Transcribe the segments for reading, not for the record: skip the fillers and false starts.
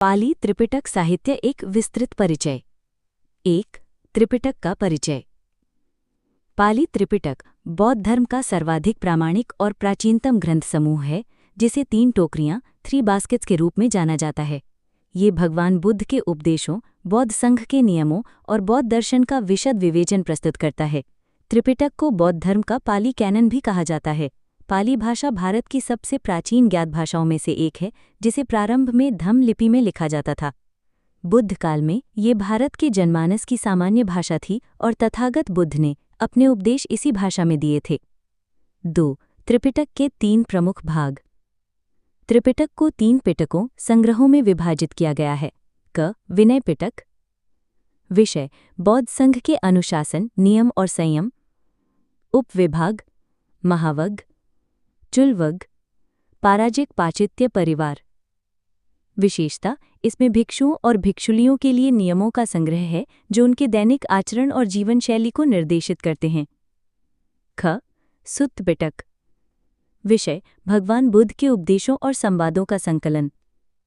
पाली त्रिपिटक साहित्य एक विस्तृत परिचय। 1. त्रिपिटक का परिचय। पाली त्रिपिटक बौद्ध धर्म का सर्वाधिक प्रामाणिक और प्राचीनतम ग्रंथ समूह है, जिसे 3 टोकरियां 3 बास्केट्स के रूप में जाना जाता है। ये भगवान बुद्ध के उपदेशों, बौद्ध संघ के नियमों और बौद्ध दर्शन का विशद विवेचन प्रस्तुत करता है। त्रिपिटक को बौद्ध धर्म का पाली कैनन भी कहा जाता है। पाली भाषा भारत की सबसे प्राचीन ज्ञात भाषाओं में से एक है, जिसे प्रारंभ में धम्म लिपि में लिखा जाता था। बुद्ध काल में ये भारत के जनमानस की सामान्य भाषा थी और तथागत बुद्ध ने अपने उपदेश इसी भाषा में दिए थे। 2. त्रिपिटक के 3 प्रमुख भाग। त्रिपिटक को 3 पिटकों संग्रहों में विभाजित किया गया है। क. विनय पिटक। विषय: बौद्ध संघ के अनुशासन, नियम और संयम। उपविभाग: महावग, चुलवग, पाराजिक पाचित्य परिवार। विशेषता: इसमें भिक्षुओं और भिक्षुलियों के लिए नियमों का संग्रह है, जो उनके दैनिक आचरण और जीवन शैली को निर्देशित करते हैं। ख. सुत्त पिटक। विषय: भगवान बुद्ध के उपदेशों और संवादों का संकलन।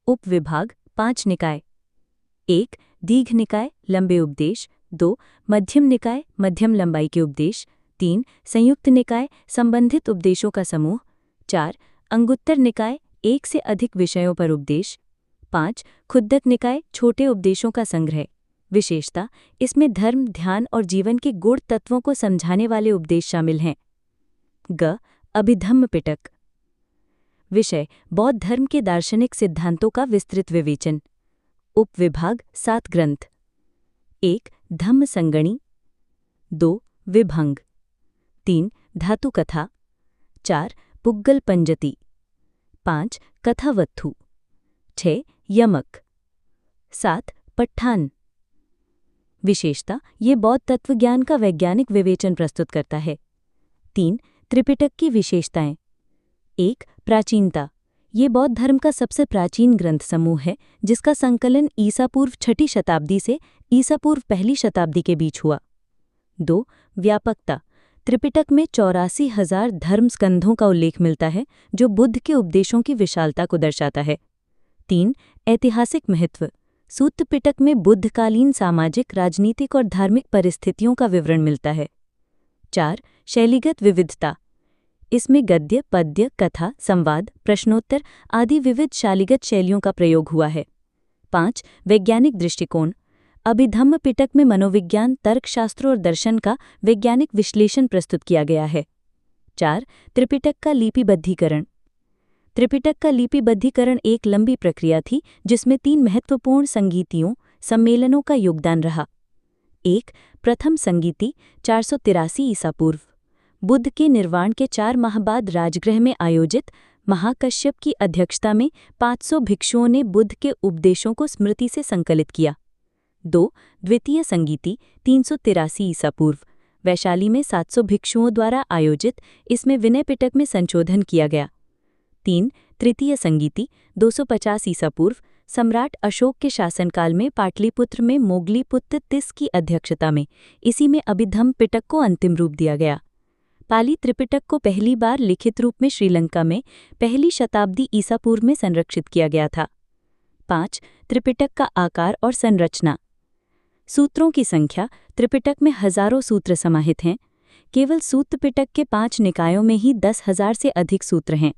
उपविभाग: 5 निकाय। 1. दीर्घ निकाय, लंबे उपदेश। 2. मध्यम निकाय, मध्यम लंबाई के उपदेश। 3. संयुक्त निकाय, संबंधित उपदेशों का समूह। 4. अंगुत्तर निकाय, 1 से अधिक विषयों पर उपदेश। 5. खुद्दक निकाय, छोटे उपदेशों का संग्रह। विशेषता: इसमें धर्म, ध्यान और जीवन के गूढ़ तत्वों को समझाने वाले उपदेश शामिल हैं। ग. अभिधम्म पिटक। विषय: बौद्ध धर्म के दार्शनिक सिद्धांतों का विस्तृत विवेचन। उपविभाग: 7 ग्रंथ। 1. धम्म संगणी। 2. विभंग। 3. धातु कथा। 4. पुग्गल पंजति। 5. कथावत्थु। 6. यमक। 7. पट्ठान। विशेषता: ये बौद्ध तत्वज्ञान का वैज्ञानिक विवेचन प्रस्तुत करता है। 3. त्रिपिटक की विशेषताएं। 1. प्राचीनता: ये बौद्ध धर्म का सबसे प्राचीन ग्रंथ समूह है, जिसका संकलन ईसा पूर्व 6ठी शताब्दी से ईसा पूर्व 1ली शताब्दी के बीच हुआ। 2. व्यापकता: त्रिपिटक में 84,000 धर्म स्कंधों का उल्लेख मिलता है, जो बुद्ध के उपदेशों की विशालता को दर्शाता है। 3. ऐतिहासिक महत्व: सूत्त पिटक में बुद्धकालीन सामाजिक, राजनीतिक और धार्मिक परिस्थितियों का विवरण मिलता है। 4. शैलीगत विविधता: इसमें गद्य, पद्य, कथा, संवाद, प्रश्नोत्तर आदि विविध शैलीगत शैलियों का प्रयोग हुआ है। 5. वैज्ञानिक दृष्टिकोण: अभिधम्म पिटक में मनोविज्ञान, तर्कशास्त्र और दर्शन का वैज्ञानिक विश्लेषण प्रस्तुत किया गया है। 4. त्रिपिटक का लिपिबद्धीकरण। त्रिपिटक का लिपिबद्धीकरण एक लंबी प्रक्रिया थी, जिसमें 3 महत्वपूर्ण संगीतियों, सम्मेलनों का योगदान रहा। 1. प्रथम संगीति 483 ईसा पूर्व। बुद्ध के निर्वाण के 4 माह बाद राजगृह में आयोजित महाकश्यप की अध्यक्षता में 500 भिक्षुओं ने बुद्ध के उपदेशों को स्मृति से संकलित किया। 2. द्वितीय संगीति 383 ईसा पूर्व। वैशाली में 700 भिक्षुओं द्वारा आयोजित इसमें विनय पिटक में संशोधन किया गया। 3. तृतीय संगीति 250 ईसा पूर्व। सम्राट अशोक के शासनकाल में पाटलिपुत्र में मोगलीपुत्र तिस की अध्यक्षता में इसी में अभिधम्म पिटक को अंतिम रूप दिया गया। पाली त्रिपिटक को पहली बार लिखित रूप में श्रीलंका में 1ली शताब्दी ईसा पूर्व में संरक्षित किया गया था। 5. त्रिपिटक का आकार और संरचना। सूत्रों की संख्या: त्रिपिटक में हजारों सूत्र समाहित हैं। केवल सूत्त पिटक के 5 निकायों में ही 10,000 से अधिक सूत्र हैं।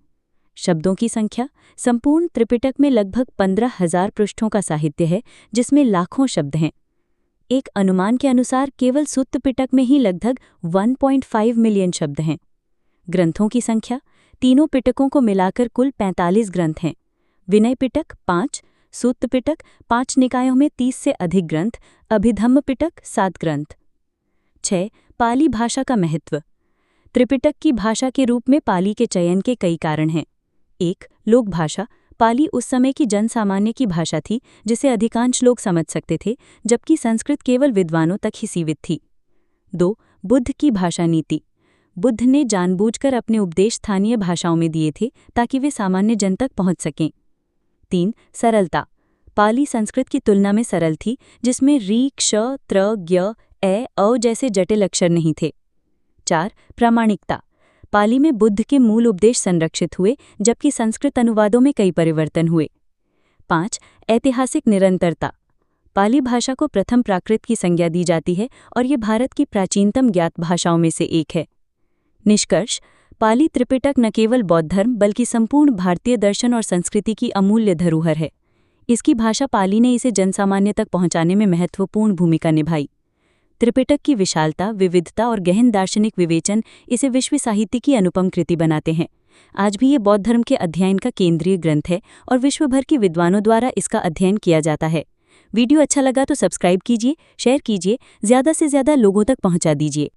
शब्दों की संख्या: संपूर्ण त्रिपिटक में लगभग 15,000 पृष्ठों का साहित्य है, जिसमें लाखों शब्द हैं। एक अनुमान के अनुसार केवल सुत्त पिटक में ही लगभग 1.5 मिलियन शब्द हैं। ग्रंथों की संख्या: तीनों पिटकों को मिलाकर कुल 45 ग्रंथ हैं। विनय पिटक 5, सूत्त पिटक 5 निकायों में 30 से अधिक ग्रंथ, अभिधम्म पिटक 7 ग्रंथ। 6. पाली भाषा का महत्व। त्रिपिटक की भाषा के रूप में पाली के चयन के कई कारण हैं। 1. लोक भाषा: पाली उस समय की जनसामान्य की भाषा थी, जिसे अधिकांश लोग समझ सकते थे, जबकि संस्कृत केवल विद्वानों तक ही सीमित थी। 2. बुद्ध की भाषा नीति: बुद्ध ने जानबूझकर अपने उपदेश स्थानीय भाषाओं में दिए थे, ताकि वे सामान्य जन तक पहुंच सकें। 3. सरलता: पाली संस्कृत की तुलना में सरल थी, जिसमें री, क्ष, त्र, ज्ञ, ए, औ जैसे जटिल अक्षर नहीं थे। 4. प्रामाणिकता: पाली में बुद्ध के मूल उपदेश संरक्षित हुए, जबकि संस्कृत अनुवादों में कई परिवर्तन हुए। 5. ऐतिहासिक निरंतरता। पाली भाषा को प्रथम प्राकृत की संज्ञा दी जाती है और ये भारत की प्राचीनतम ज्ञात भाषाओं में से एक है। निष्कर्ष: पाली त्रिपिटक न केवल बौद्ध धर्म बल्कि संपूर्ण भारतीय दर्शन और संस्कृति की अमूल्य धरोहर है। इसकी भाषा पाली ने इसे जनसामान्य तक पहुंचाने में महत्वपूर्ण भूमिका निभाई। त्रिपिटक की विशालता, विविधता और गहन दार्शनिक विवेचन इसे विश्व साहित्य की अनुपम कृति बनाते हैं। आज भी ये बौद्ध धर्म के अध्ययन का केंद्रीय ग्रंथ है और विश्व भर के विद्वानों द्वारा इसका अध्ययन किया जाता है। वीडियो अच्छा लगा तो सब्सक्राइब कीजिए, शेयर कीजिए, ज़्यादा से ज़्यादा लोगों तक पहुंचा दीजिए।